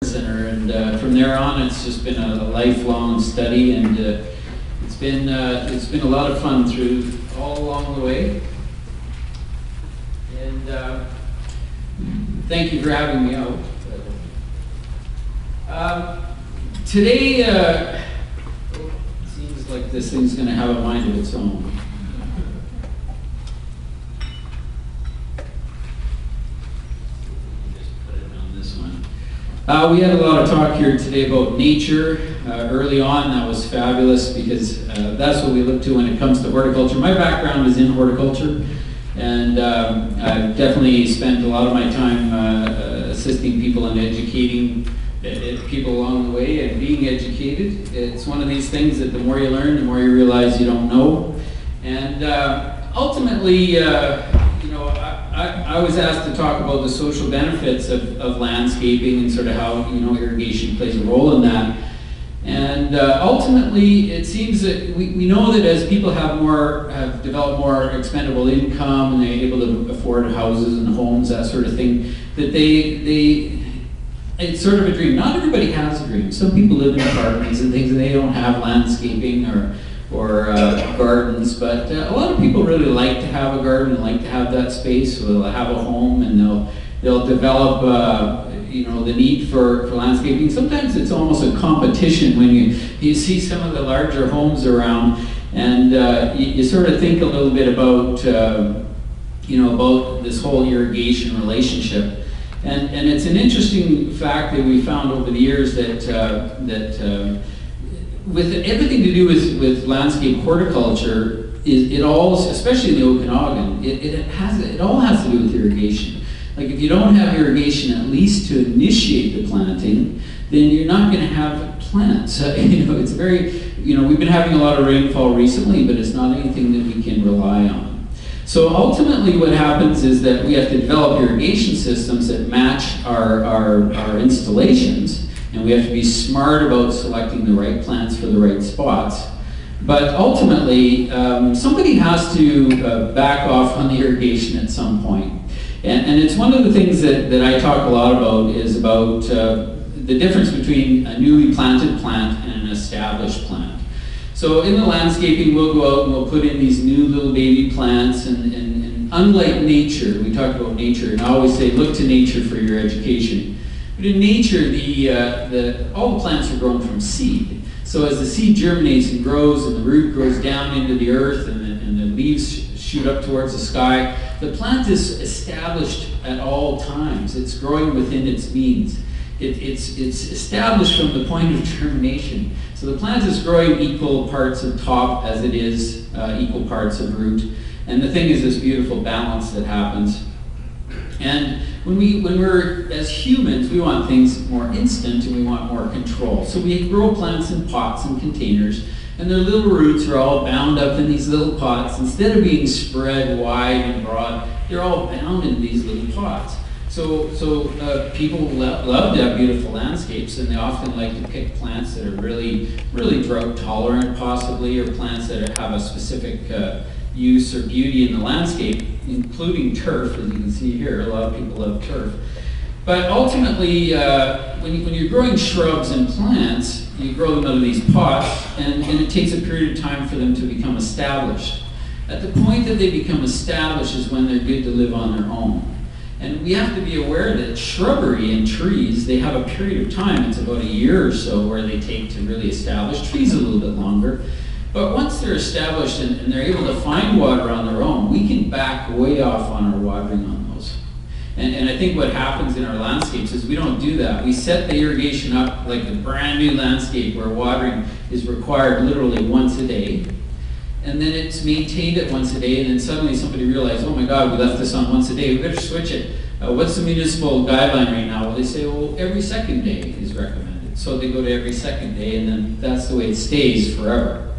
Center, and from there on, it's just been a lifelong study, and it's been a lot of fun through all along the way. And thank you for having me out. Today, it seems like this thing's going to have a mind of its own. We had a lot of talk here today about nature. Early on, that was fabulous because that's what we look to when it comes to horticulture. My background is in horticulture, and I've definitely spent a lot of my time assisting people and educating people along the way and being educated. It's one of these things that the more you learn, the more you realize you don't know. And ultimately, I was asked to talk about the social benefits of landscaping and sort of how irrigation plays a role in that. And ultimately, it seems that we know that as people have developed more expendable income and they're able to afford houses and homes, that sort of thing, that it's sort of a dream. Not everybody has a dream. Some people live in apartments and things, and they don't have landscaping or gardens, but a lot of people really like to have a garden and like to have that space. So they'll have a home and they'll develop the need for landscaping. Sometimes it's almost a competition when you see some of the larger homes around, and you sort of think a little bit about about this whole irrigation relationship. And it's an interesting fact that we found over the years that with everything to do with landscape horticulture, it all, especially in the Okanagan, it all has to do with irrigation. Like if you don't have irrigation, at least to initiate the planting, then you're not going to have plants. It's very, we've been having a lot of rainfall recently, but it's not anything that we can rely on. So ultimately what happens is that we have to develop irrigation systems that match our installations, and we have to be smart about selecting the right plants for the right spots. But ultimately, somebody has to back off on the irrigation at some point. And it's one of the things that I talk a lot about is about the difference between a newly planted plant and an established plant. So in the landscaping, we'll go out and we'll put in these new little baby plants, and unlike nature, we talk about nature, and I always say look to nature for your education. But in nature, all the plants are grown from seed. So as the seed germinates and grows, and the root grows down into the earth, and the leaves shoot up towards the sky, the plant is established at all times. It's growing within its means. It's established from the point of germination. So the plant is growing equal parts of top as it is equal parts of root. And the thing is this beautiful balance that happens. And when we're, as humans, we want things more instant and we want more control. So we grow plants in pots and containers, and their little roots are all bound up in these little pots. Instead of being spread wide and broad, they're all bound in these little pots. So people love to have beautiful landscapes, and they often like to pick plants that are really, really drought tolerant possibly, or plants that have a specific use or beauty in the landscape, including turf, as you can see here. A lot of people love turf. But ultimately, when you're growing shrubs and plants, you grow them out of these pots, and it takes a period of time for them to become established. At the point that they become established is when they're good to live on their own. And we have to be aware that shrubbery and trees, they have a period of time, it's about a year or so, where they take to really establish. Trees a little bit longer. But once they're established and they're able to find water on their own, we can back way off on our watering on those. And I think what happens in our landscapes is we don't do that. We set the irrigation up like a brand new landscape where watering is required literally once a day. And then it's maintained at once a day, and then suddenly somebody realized, oh my God, we left this on once a day, we better switch it. What's the municipal guideline right now? Well, they say, well, every second day is recommended. So they go to every second day, and then that's the way it stays forever.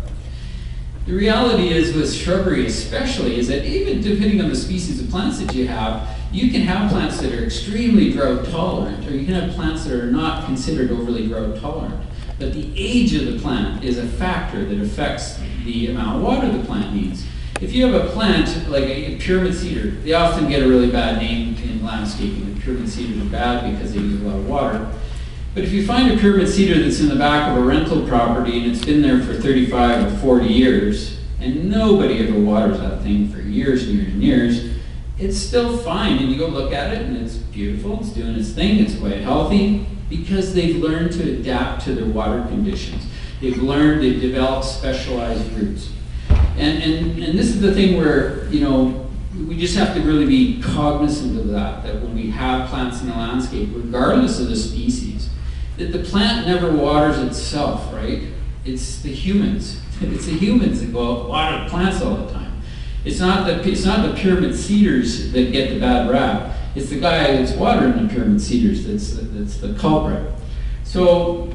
The reality is with shrubbery especially, is that even depending on the species of plants that you can have plants that are extremely drought tolerant, or you can have plants that are not considered overly drought tolerant. But the age of the plant is a factor that affects the amount of water the plant needs. If you have a plant like a pyramid cedar, they often get a really bad name in landscaping. The pyramid cedars are bad because they use a lot of water. But if you find a pyramid cedar that's in the back of a rental property and it's been there for 35 or 40 years, and nobody ever waters that thing for years and years and years, it's still fine. And you go look at it and it's beautiful, it's doing its thing, it's quite healthy, because they've learned to adapt to their water conditions. They've developed specialized roots. And this is the thing where, you know, we just have to really be cognizant of that when we have plants in the landscape, regardless of the species, that the plant never waters itself, right? It's the humans. It's the humans that go out and water the plants all the time. It's not the pyramid cedars that get the bad rap. It's the guy that's watering the pyramid cedars that's the culprit. So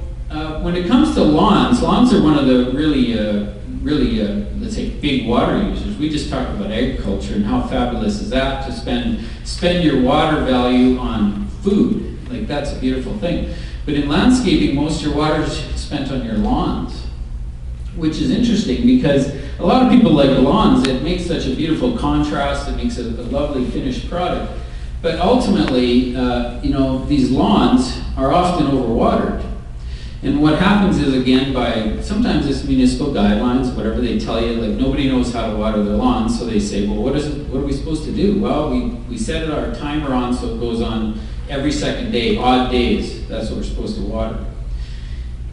when it comes to lawns are one of the really, let's say, big water users. We just talked about agriculture and how fabulous is that to spend your water value on food. Like, that's a beautiful thing. But in landscaping, most of your water is spent on your lawns, which is interesting because a lot of people like lawns. It makes such a beautiful contrast. It makes a lovely finished product. But ultimately, you know, these lawns are often overwatered. And what happens is, again, sometimes it's municipal guidelines, whatever they tell you, like nobody knows how to water their lawns, so they say, well, what are we supposed to do? Well, we set our timer on so it goes on every second day, odd days. That's what we're supposed to water.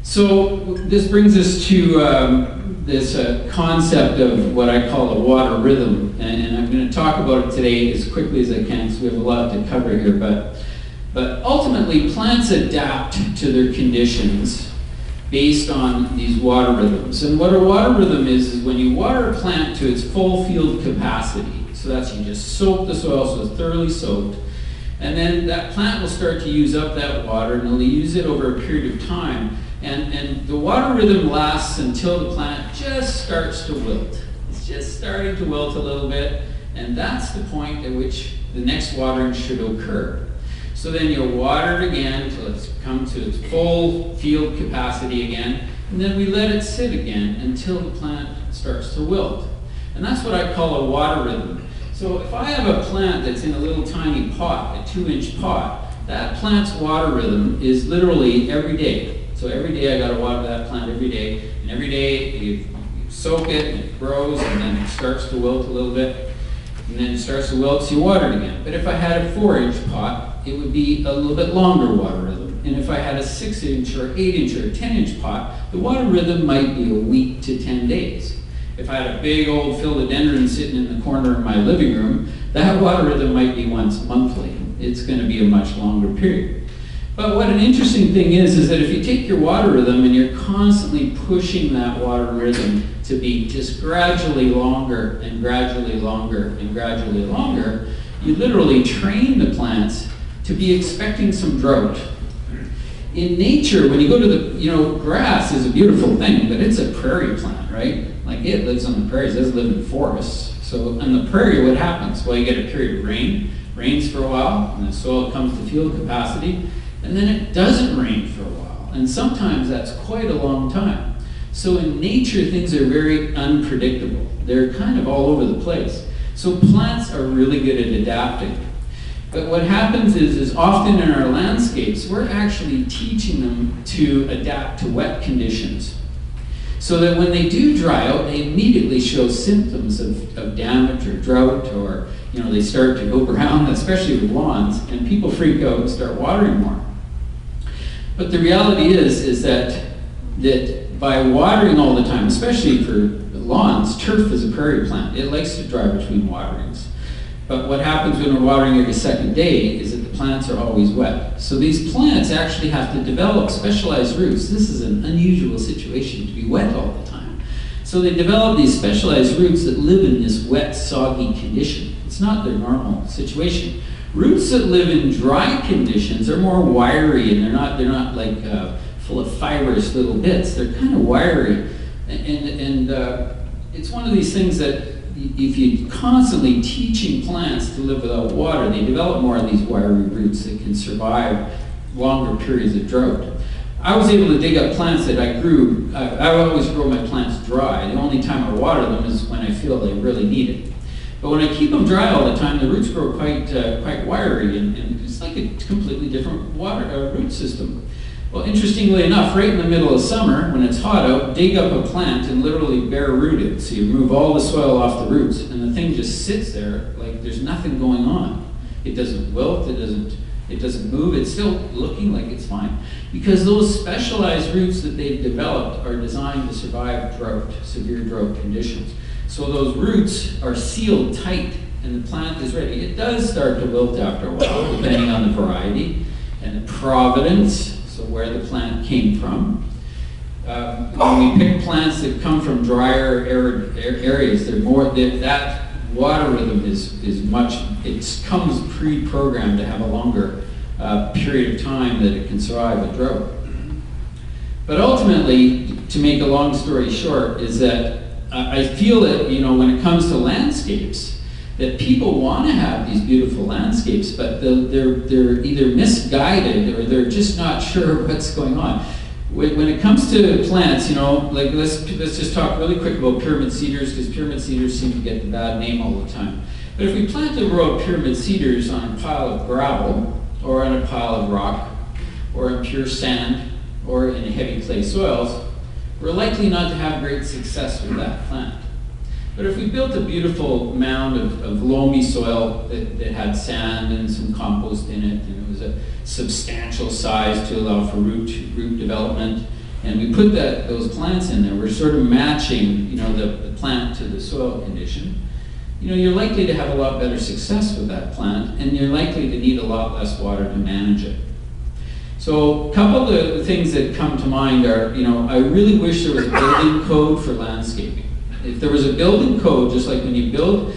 So this brings us to this concept of what I call a water rhythm. And I'm going to talk about it today as quickly as I can, because we have a lot to cover here. But ultimately, plants adapt to their conditions based on these water rhythms. And what a water rhythm is when you water a plant to its full field capacity. So that's, you just soak the soil so it's thoroughly soaked. And then that plant will start to use up that water, and it'll use it over a period of time. And the water rhythm lasts until the plant just starts to wilt. It's just starting to wilt a little bit, and that's the point at which the next watering should occur. So then you'll water it again until it's come to its full field capacity again, and then we let it sit again until the plant starts to wilt. And that's what I call a water rhythm. So if I have a plant that's in a little tiny pot, a 2-inch pot, that plant's water rhythm is literally every day. So every day I gotta water that plant every day, and every day you soak it, and it grows, and then it starts to wilt a little bit, and then it starts to wilt, so you water it again. But if I had a 4-inch pot, it would be a little bit longer water rhythm. And if I had a 6-inch or 8-inch or 10-inch pot, the water rhythm might be a week to 10 days. If I had a big old philodendron sitting in the corner of my living room, that water rhythm might be once monthly. It's gonna be a much longer period. But what an interesting thing is that if you take your water rhythm and you're constantly pushing that water rhythm to be just gradually longer and gradually longer and gradually longer, you literally train the plants to be expecting some drought. In nature, when you go to grass is a beautiful thing, but it's a prairie plant, right? Like, it lives on the prairies, it doesn't live in forests. So on the prairie, what happens? Well, you get a period of rain, rains for a while, and the soil comes to field capacity, and then it doesn't rain for a while. And sometimes that's quite a long time. So in nature, things are very unpredictable. They're kind of all over the place. So plants are really good at adapting. But what happens is often in our landscapes, we're actually teaching them to adapt to wet conditions. So that when they do dry out, they immediately show symptoms of damage or drought, or they start to go brown, especially with lawns, and people freak out and start watering more. But the reality is that by watering all the time, especially for lawns, turf is a prairie plant. It likes to dry between waterings. But what happens when we're watering every second day is that the plants are always wet. So these plants actually have to develop specialized roots. This is an unusual situation to be wet all the time. So they develop these specialized roots that live in this wet, soggy condition. It's not their normal situation. Roots that live in dry conditions are more wiry, and they're not like full of fibrous little bits. They're kind of wiry, and it's one of these things that if you're constantly teaching plants to live without water, they develop more of these wiry roots that can survive longer periods of drought. I was able to dig up plants that I grew. I always grow my plants dry. The only time I water them is when I feel they really need it. But when I keep them dry all the time, the roots grow quite wiry, and it's like a completely different root system. Well, interestingly enough, right in the middle of summer, when it's hot out, dig up a plant and literally bare root it. So you remove all the soil off the roots, and the thing just sits there like there's nothing going on. It doesn't wilt, it doesn't move, it's still looking like it's fine. Because those specialized roots that they've developed are designed to survive drought, severe drought conditions. So those roots are sealed tight, and the plant is ready. It does start to wilt after a while, depending on the variety and the provenance, so where the plant came from. When we pick plants that come from drier, arid areas, that water rhythm is much, it comes pre-programmed to have a longer period of time that it can survive a drought. But ultimately, to make a long story short, is that I feel that, you know, when it comes to landscapes, that people want to have these beautiful landscapes, but they're either misguided or they're just not sure what's going on. When it comes to plants, you know, like let's just talk really quick about pyramid cedars, because pyramid cedars seem to get the bad name all the time. But if we plant a row of pyramid cedars on a pile of gravel, or on a pile of rock, or in pure sand, or in heavy clay soils, we're likely not to have great success with that plant. But if we built a beautiful mound of loamy soil that had sand and some compost in it, and it was a substantial size to allow for root development, and we put those plants in there, we're sort of matching, you know, the plant to the soil condition, you know, you're likely to have a lot better success with that plant, and you're likely to need a lot less water to manage it. So a couple of the things that come to mind are, you know, I really wish there was a building code for landscaping. If there was a building code, just like when you build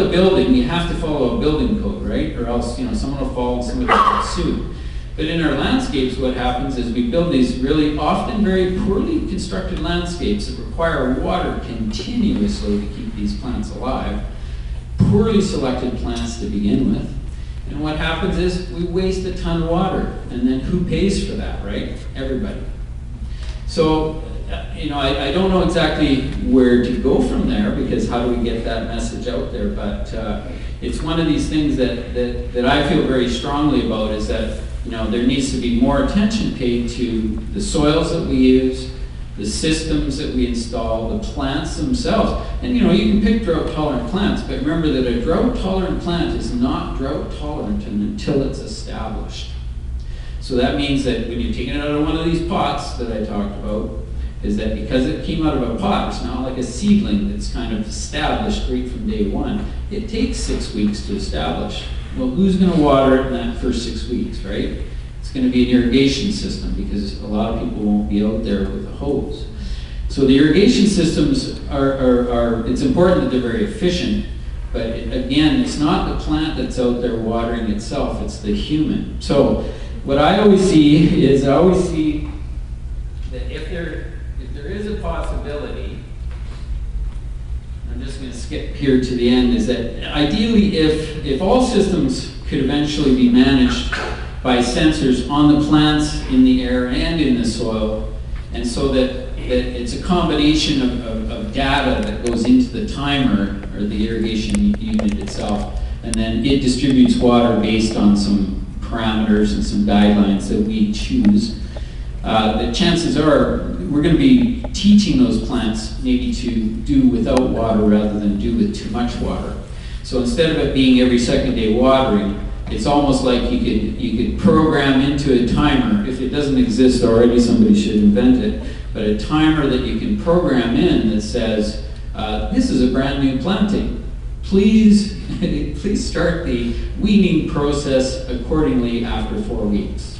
a building, you have to follow a building code, right? Or else, you know, someone will fall and somebody will get sued. But in our landscapes, what happens is we build these really often very poorly constructed landscapes that require water continuously to keep these plants alive. Poorly selected plants to begin with. And what happens is we waste a ton of water. And then who pays for that, right? Everybody. So, you know, I don't know exactly where to go from there, because how do we get that message out there? But it's one of these things that I feel very strongly about, is that, you know, there needs to be more attention paid to the soils that we use, the systems that we install, the plants themselves. And, you know, you can pick drought-tolerant plants, but remember that a drought-tolerant plant is not drought-tolerant until it's established. So that means that when you're taking it out of one of these pots that I talked about, is that because it came out of a pot, it's not like a seedling that's kind of established right from day one. It takes 6 weeks to establish. Well, who's going to water it in that first 6 weeks, right? It's going to be an irrigation system, because a lot of people won't be out there with a hose. So the irrigation systems it's important that they're very efficient, but again, it's not the plant that's out there watering itself, it's the human. So what I always see is, that if there is a possibility, I'm just going to skip here to the end, is that ideally if all systems could eventually be managed by sensors on the plants, in the air, and in the soil, and so that it's a combination of data that goes into the timer, or the irrigation unit itself, and then it distributes water based on some parameters and some guidelines that we choose. The chances are we're going to be teaching those plants maybe to do without water rather than do with too much water. So instead of it being every second day watering, it's almost like you could program into a timer. If it doesn't exist already, somebody should invent it. But a timer that you can program in that says, this is a brand new planting. Please start the weaning process accordingly after 4 weeks.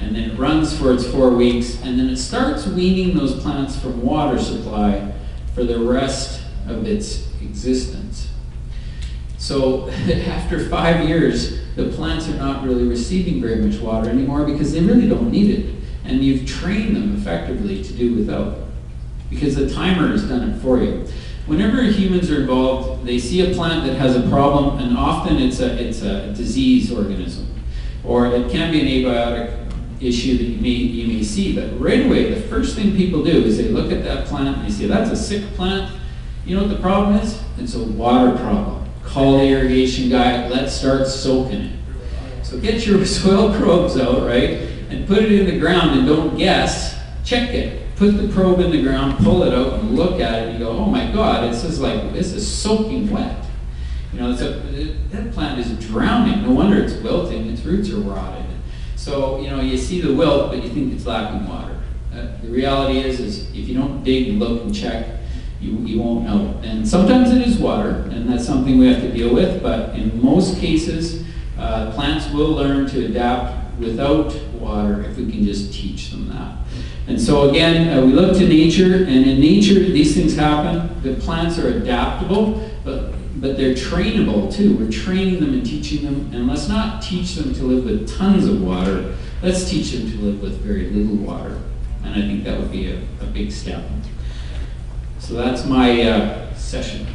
And then it runs for its 4 weeks, and then it starts weaning those plants from water supply for the rest of its existence. So after 5 years, the plants are not really receiving very much water anymore, because they really don't need it. And you've trained them effectively to do without, because the timer has done it for you. Whenever humans are involved, they see a plant that has a problem, and often it's a disease organism, or it can be an abiotic issue that you may see. But right away, the first thing people do is they look at that plant and they say, that's a sick plant. You know what the problem is? It's a water problem. Call the irrigation guy, let's start soaking it. So get your soil probes out, right? and put it in the ground and don't guess, check it. Put the probe in the ground, pull it out and look at it and you go, oh my God, this is soaking wet. You know, that plant is drowning. No wonder it's wilting, its roots are rotted. So, you know, you see the wilt, but you think it's lacking water. The reality is if you don't dig and look and check, you won't know. And sometimes it is water, and that's something we have to deal with, but in most cases, plants will learn to adapt without water if we can just teach them that. And so again, we look to nature, and in nature, these things happen. The plants are adaptable, but they're trainable too. We're training them and teaching them, and let's not teach them to live with tons of water. Let's teach them to live with very little water. And I think that would be a big step. So that's my session.